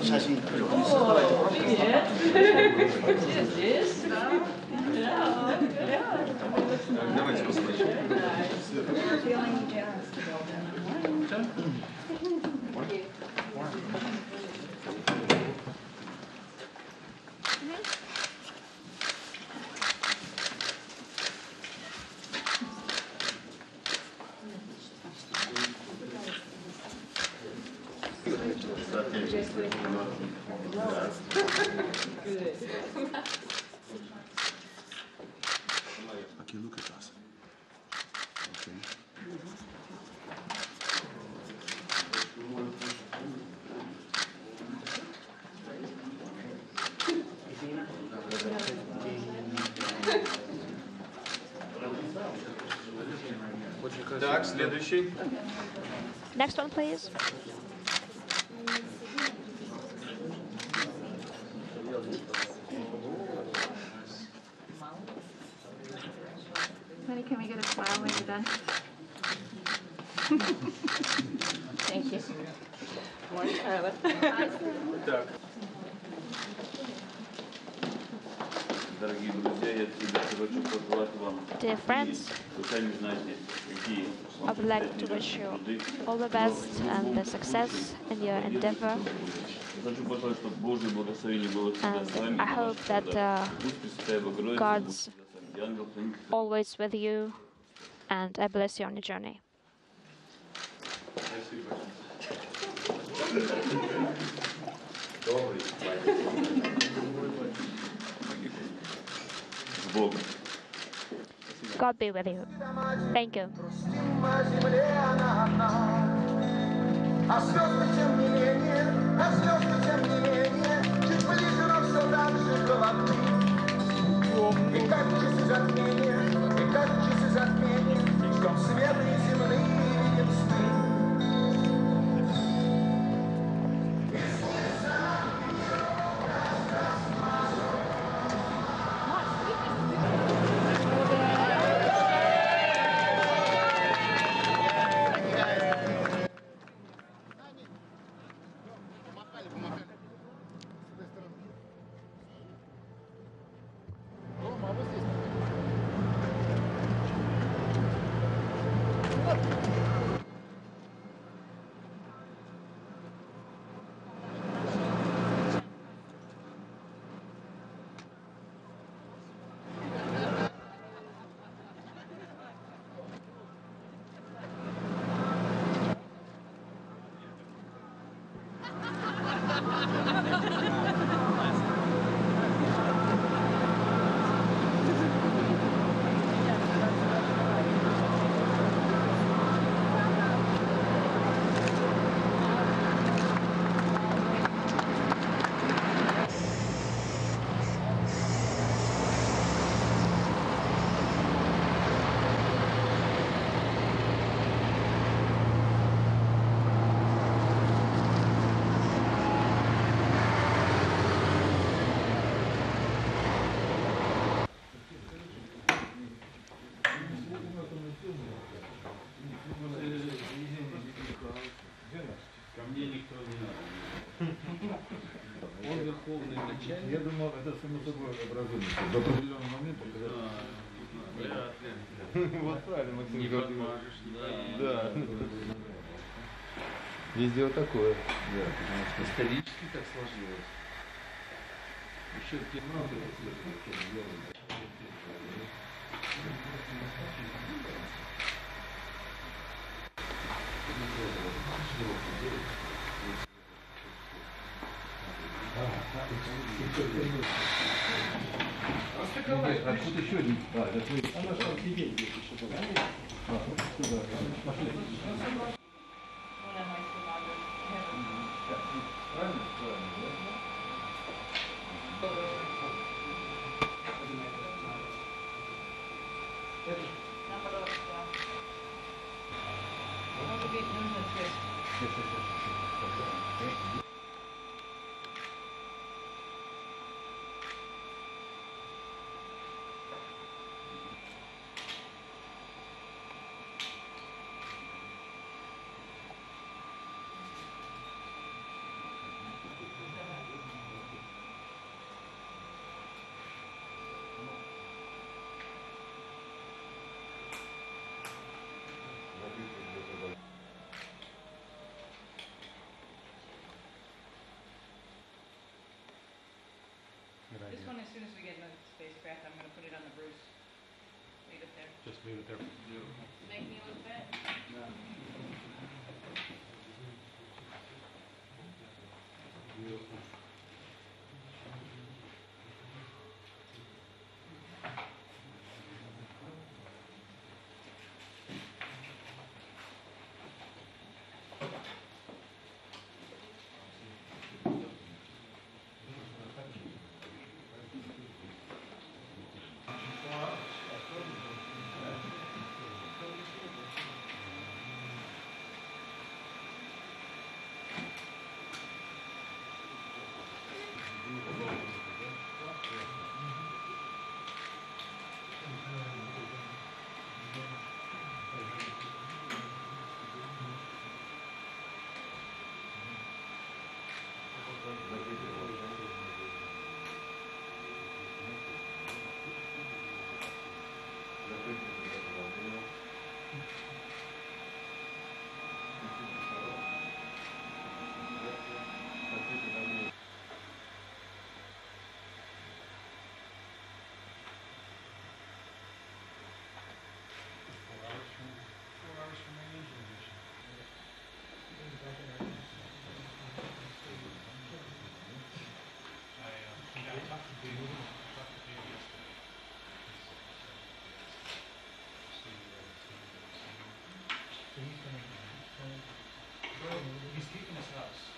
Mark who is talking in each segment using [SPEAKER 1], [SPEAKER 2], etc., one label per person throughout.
[SPEAKER 1] 사진.
[SPEAKER 2] Давайте посмотрим.
[SPEAKER 3] Okay, look at us. Okay.
[SPEAKER 2] Так, следующий.
[SPEAKER 4] Next one, please.
[SPEAKER 5] Honey, can we get a smile when you're done? Thank you. More Charlotte.
[SPEAKER 2] Так. Дорогие друзья, я хочу пожелать вам.
[SPEAKER 4] Dear friends,
[SPEAKER 2] Вы сами знаете, какие.
[SPEAKER 4] I would like to wish you all the best and the success in your endeavor.
[SPEAKER 2] Хочу пожелать, чтобы Божье благословение было всегда с вами.
[SPEAKER 4] I hope that
[SPEAKER 2] Пусть Пресвятая Богородица
[SPEAKER 4] God's
[SPEAKER 2] будет с вами, ангел-хранитель.
[SPEAKER 4] always with you, and I bless you on your journey.
[SPEAKER 2] С Богом.
[SPEAKER 4] God be with you. Thank you.
[SPEAKER 6] А звезды, тем не менее, чуть ближе, но все дальше головы. И как часы затмения, ждем света и земные видим сны.
[SPEAKER 2] Он верховный начальник.
[SPEAKER 3] Я думал, это само собой образуется. В определенный момент, когда... Вот правильно, Максим Георгиевич. Да. Везде вот такое. Да, потому что
[SPEAKER 2] Исторически так сложилось. Еще где много
[SPEAKER 3] А тут еще один. Она же там сидеть еще. Пошли. Правильно?
[SPEAKER 5] Может быть, нужно цвет. This one, as soon as we get another spacecraft, I'm gonna put it on the Bruce. Leave it there.
[SPEAKER 1] Just leave it there.
[SPEAKER 5] Make me look bad.
[SPEAKER 1] He's keeping his house.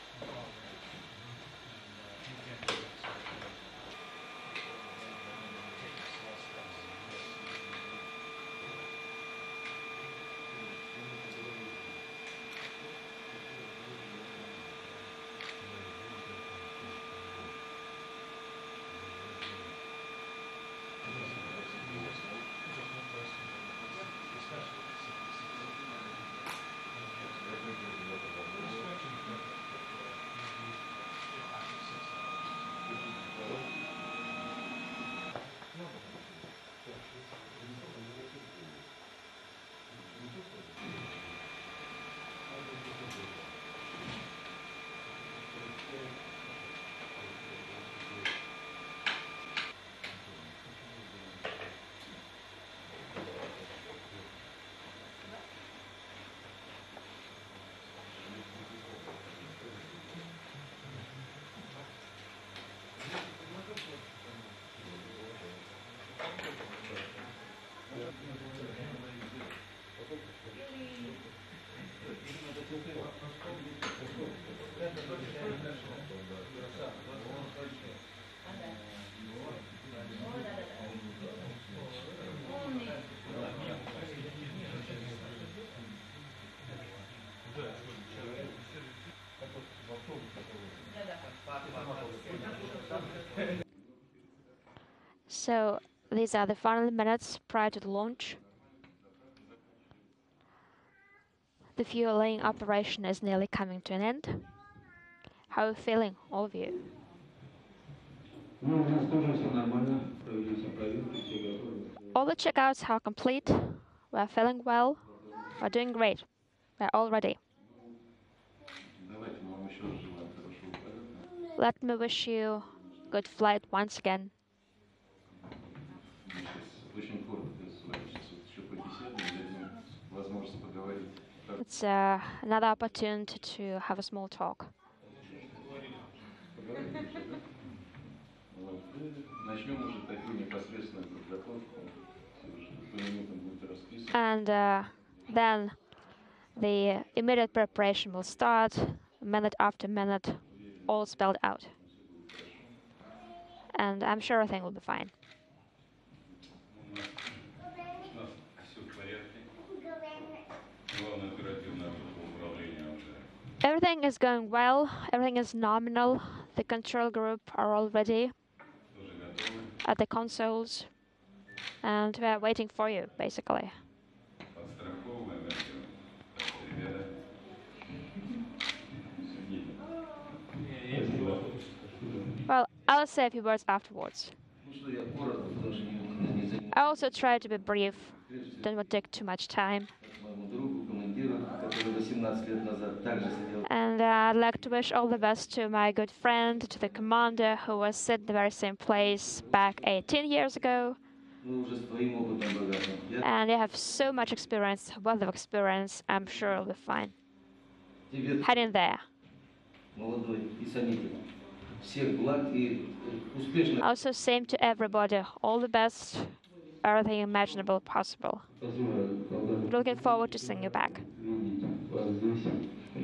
[SPEAKER 4] So these are the final minutes prior to the launch. The fueling operation is nearly coming to an end. How are you feeling, all of you? All the checkouts are complete. We're feeling well. We're doing great. We're all ready. Let me wish you good flight once again. It's another opportunity to have a small talk. And then the immediate preparation will start, minute after minute, all spelled out. And I'm sure everything will be fine. Everything is going well, everything is nominal. The control group are all ready at the consoles, and we're waiting for you, basically. Well, I'll say a few words afterwards. I also try to be brief, don't want to take too much time.
[SPEAKER 2] который 18 лет назад также сидел.
[SPEAKER 4] And I'd like to wish all the best to my good friend, to the commander who was sitting in the very same place back 18 years ago.
[SPEAKER 2] Ну, уже с твоим опытом богатым.
[SPEAKER 4] And you have so much experience, wealth of experience. I'm sure you'll be fine.
[SPEAKER 2] Тебе,
[SPEAKER 4] Head in there.
[SPEAKER 2] молодой и санитель, всех благ и успешно.
[SPEAKER 4] Also, same to everybody. All the best, everything imaginable possible. Looking forward to seeing you back.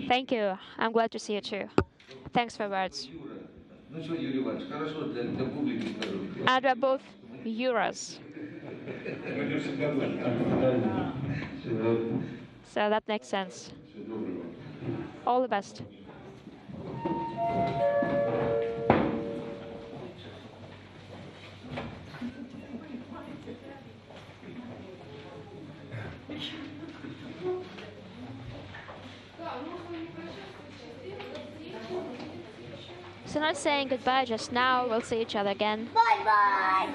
[SPEAKER 4] Thank you. I'm glad to see you too. Thanks for words.
[SPEAKER 2] Юра, ну что, Юрий Иванович, хорошо для публики скажу.
[SPEAKER 4] And we're both Euros. So that makes sense. All the best. So not saying goodbye just now, we'll see each other again.
[SPEAKER 6] Bye-bye.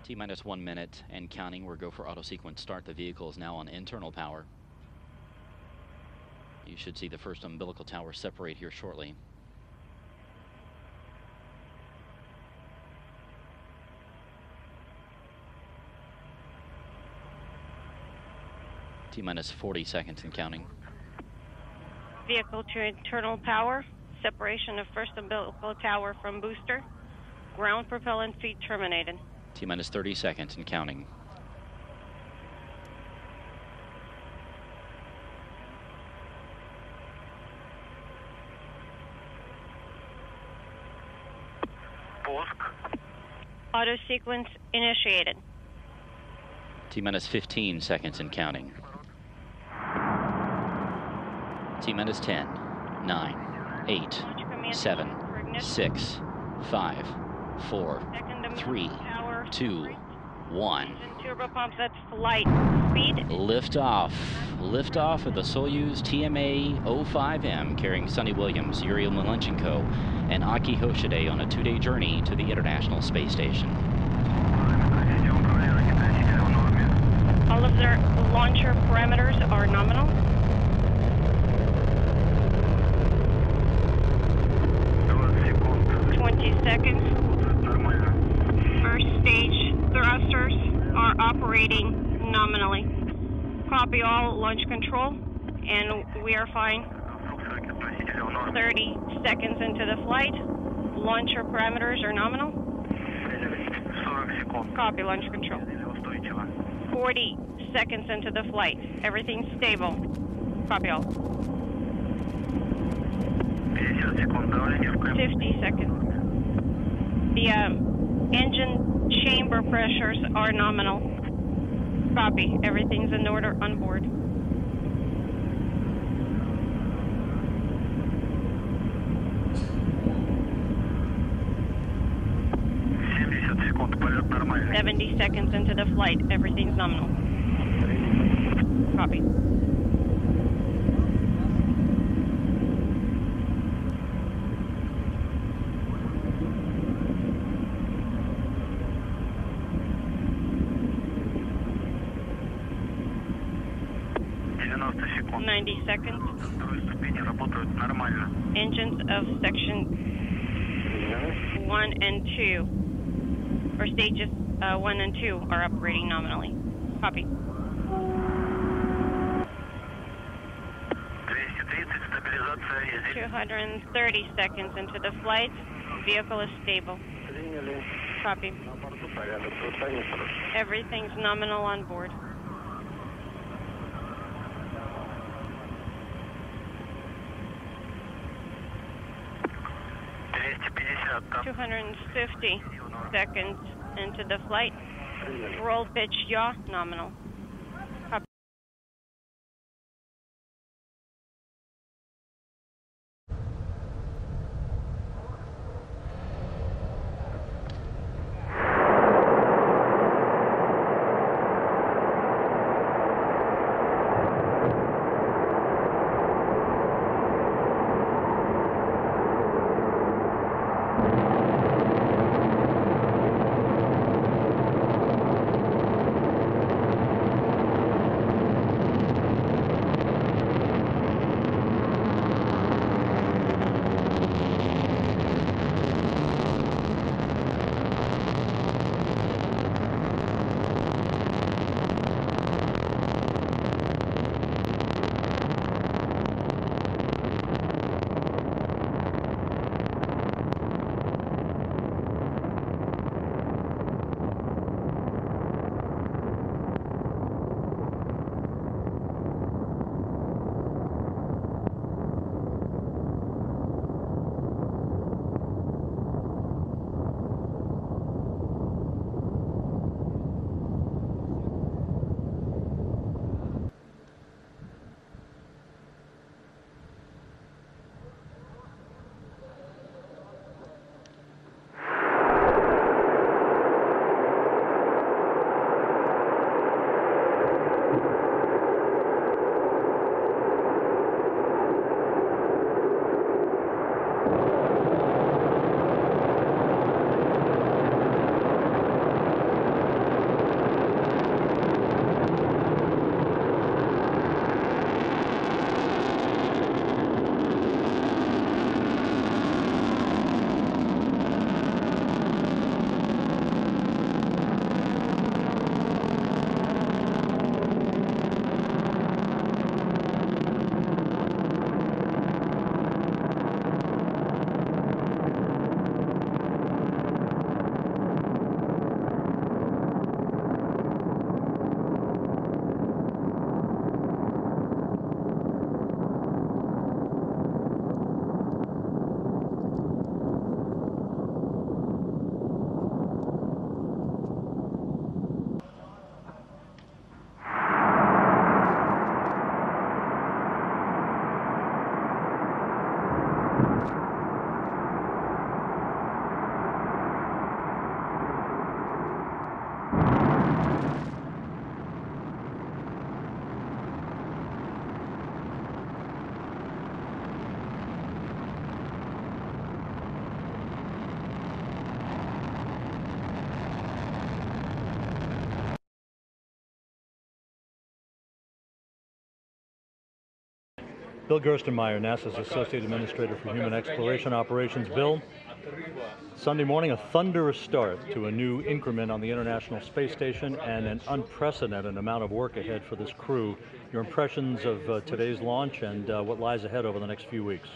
[SPEAKER 7] T-minus 1 minute and counting. We'll go for auto sequence start. The vehicle is now on internal power. You should see the first umbilical tower separate here shortly. T-minus 40 seconds and counting.
[SPEAKER 8] Vehicle to internal power. Separation of first umbilical tower from booster. Ground propellant feed terminated.
[SPEAKER 7] T-minus 30 seconds and counting.
[SPEAKER 8] Auto sequence initiated.
[SPEAKER 7] T-minus 15 seconds and counting. T-minus 10, 9, 8, 7, 6, 5, 4, 3, 2, 1.
[SPEAKER 8] Turbopumps at flight speed.
[SPEAKER 7] Liftoff. Liftoff of the Soyuz TMA-05M carrying Sonny Williams, Yuri Malenchenko, and Aki Hoshide on a 2-day journey to the International Space Station.
[SPEAKER 8] Launcher parameters are nominal.
[SPEAKER 2] секунд.
[SPEAKER 8] 20 seconds.
[SPEAKER 2] Нормально.
[SPEAKER 8] First stage thrusters are operating nominally. Copy all, launch control, and we are fine. 30 seconds into the flight. Launcher parameters are nominal.
[SPEAKER 2] 40 секунд.
[SPEAKER 8] Copy, launch control.
[SPEAKER 2] Устойчиво.
[SPEAKER 8] 40 seconds into the flight. Everything's stable. Copy all.
[SPEAKER 2] 50 секунд. Давление в кабине.
[SPEAKER 8] 50 seconds. The engine chamber pressures are nominal. Copy. Everything's in order on board.
[SPEAKER 2] Секунд. Полет нормальный.
[SPEAKER 8] 70 seconds into the flight. Everything's nominal. Copy.
[SPEAKER 2] Секунд.
[SPEAKER 8] 90 seconds.
[SPEAKER 2] Второй ступени работают нормально.
[SPEAKER 8] Engines of section 1 and 2, or stages 1 and 2 are operating nominally. Copy.
[SPEAKER 2] 230, стабилизация есть.
[SPEAKER 8] 230 seconds into the flight. Vehicle is stable.
[SPEAKER 2] Приняли.
[SPEAKER 8] Copy.
[SPEAKER 2] На борту порядок. Состояние хорошее.
[SPEAKER 8] Everything's nominal on board.
[SPEAKER 2] Там
[SPEAKER 8] 250 seconds into the flight. Roll pitch yaw, nominal. Copy.
[SPEAKER 9] Bill Gerstenmaier, NASA's Associate Administrator for Human Exploration Operations. Bill, Sunday morning, a thunderous start to a new increment on the International Space Station and an unprecedented amount of work ahead for this crew. Your impressions of today's launch and what lies ahead over the next few weeks?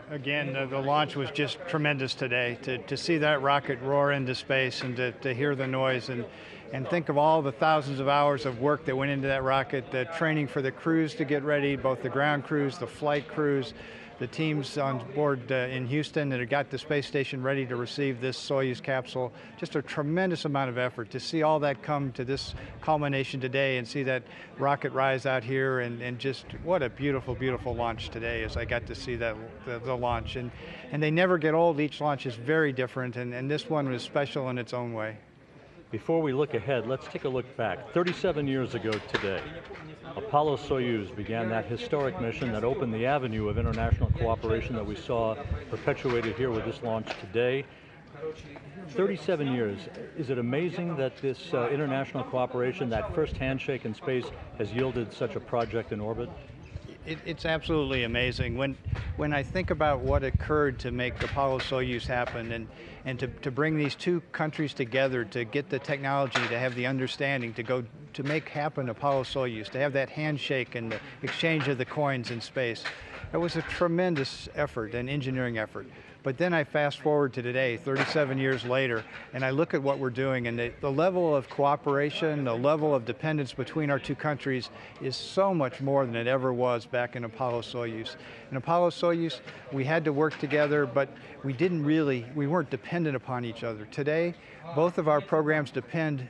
[SPEAKER 10] Again, the launch was just tremendous today. To see that rocket roar into space and to hear the noise and think of all the thousands of hours of work that went into that rocket, the training for the crews to get ready, both the ground crews, the flight crews, the teams on board in Houston that had got the space station ready to receive this Soyuz capsule. Just a tremendous amount of effort to see all that come to this culmination today and see that rocket rise out here and just what a beautiful, beautiful launch today as I got to see that the launch. And they never get old. Each launch is very different, and this one was special in its own way.
[SPEAKER 9] Before we look ahead, let's take a look back. 37 years ago today, Apollo-Soyuz began that historic mission that opened the avenue of international cooperation that we saw perpetuated here with this launch today. 37 years. Is it amazing that this international cooperation, that first handshake in space, has yielded such a project in orbit?
[SPEAKER 10] It's absolutely amazing. When I think about what occurred to make Apollo-Soyuz happen and to bring these two countries together, to get the technology, to have the understanding, to make happen Apollo-Soyuz, to have that handshake and the exchange of the coins in space, it was a tremendous effort, an engineering effort. But then I fast forward to today, 37 years later, and I look at what we're doing, and the level of cooperation, the level of dependence between our two countries is so much more than it ever was back in Apollo-Soyuz. In Apollo-Soyuz, we had to work together, but we weren't dependent upon each other. Today, both of our programs depend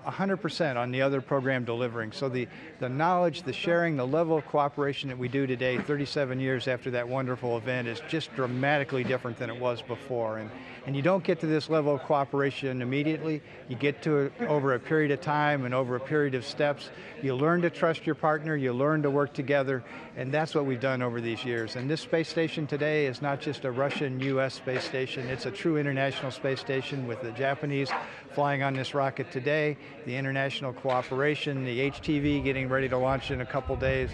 [SPEAKER 10] 100% on the other program delivering. So the knowledge, the sharing, the level of cooperation that we do today, 37 years after that wonderful event, is just dramatically different than it was before. And you don't get to this level of cooperation immediately. You get to it over a period of time and over a period of steps. You learn to trust your partner, you learn to work together, and that's what we've done over these years. And this space station today is not just a Russian-U.S. space station, it's a true international space station with the Japanese flying on this rocket today, the international cooperation, the HTV getting ready to launch in a couple days.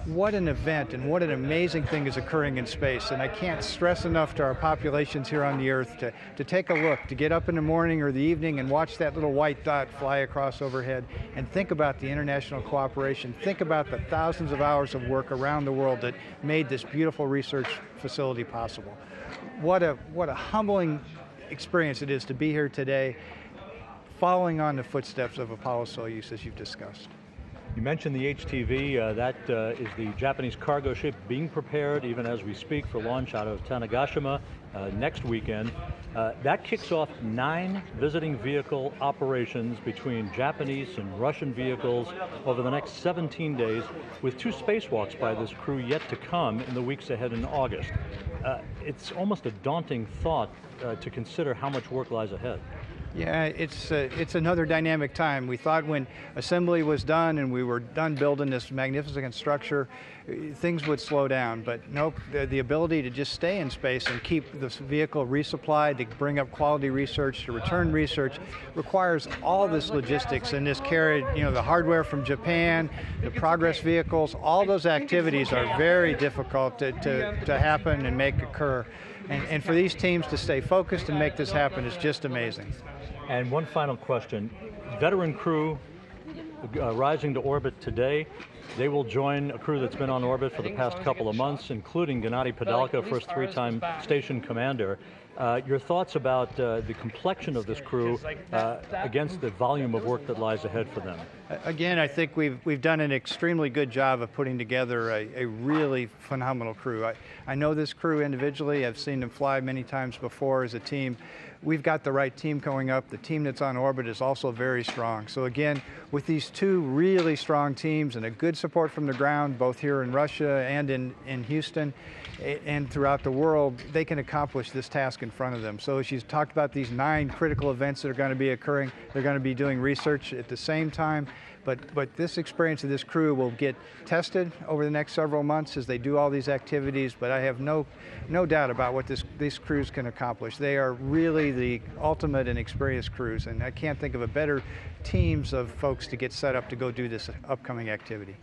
[SPEAKER 10] What an event and what an amazing thing is occurring in space. And I can't stress enough to our populations here on the Earth to take a look, to get up in the morning or the evening and watch that little white dot fly across overhead and think about the international cooperation. Think about the thousands of hours of work around the world that made this beautiful research facility possible. What a humbling experience it is to be here today, following on the footsteps of Apollo-Soyuz, as you've discussed.
[SPEAKER 9] You mentioned the HTV. That is the Japanese cargo ship being prepared, even as we speak, for launch out of Tanegashima next weekend. That kicks off 9 visiting vehicle operations between Japanese and Russian vehicles over the next 17 days, with 2 spacewalks by this crew yet to come in the weeks ahead in August. It's almost a daunting thought to consider how much work lies ahead.
[SPEAKER 10] Yeah, it's another dynamic time. We thought when assembly was done and we were done building this magnificent structure, things would slow down. But nope, the ability to just stay in space and keep this vehicle resupplied, to bring up quality research, to return research, requires all this logistics and this carried, the hardware from Japan, the Progress vehicles, all those activities are very difficult to happen and make occur. And for these teams to stay focused and make this happen is just amazing.
[SPEAKER 9] And one final question. Veteran crew rising to orbit today. They will join a crew that's been on orbit for the past couple of months, including Gennady Padalka, first 3-time station commander. Your thoughts about the complexion of this crew against the volume of work that lies ahead for them?
[SPEAKER 10] Again, I think we've done an extremely good job of putting together a really phenomenal crew. I know this crew individually. I've seen them fly many times before as a team. We've got the right team coming up. The team that's on orbit is also very strong. So again, with these 2 really strong teams and a good support from the ground, both here in Russia and in Houston and throughout the world, they can accomplish this task in front of them. So as you talked about these 9 critical events that are going to be occurring, they're going to be doing research at the same time. But this experience of this crew will get tested over the next several months as they do all these activities, but I have no doubt about what these crews can accomplish. They are really the ultimate and experienced crews, and I can't think of a better teams of folks to get set up to go do this upcoming activity.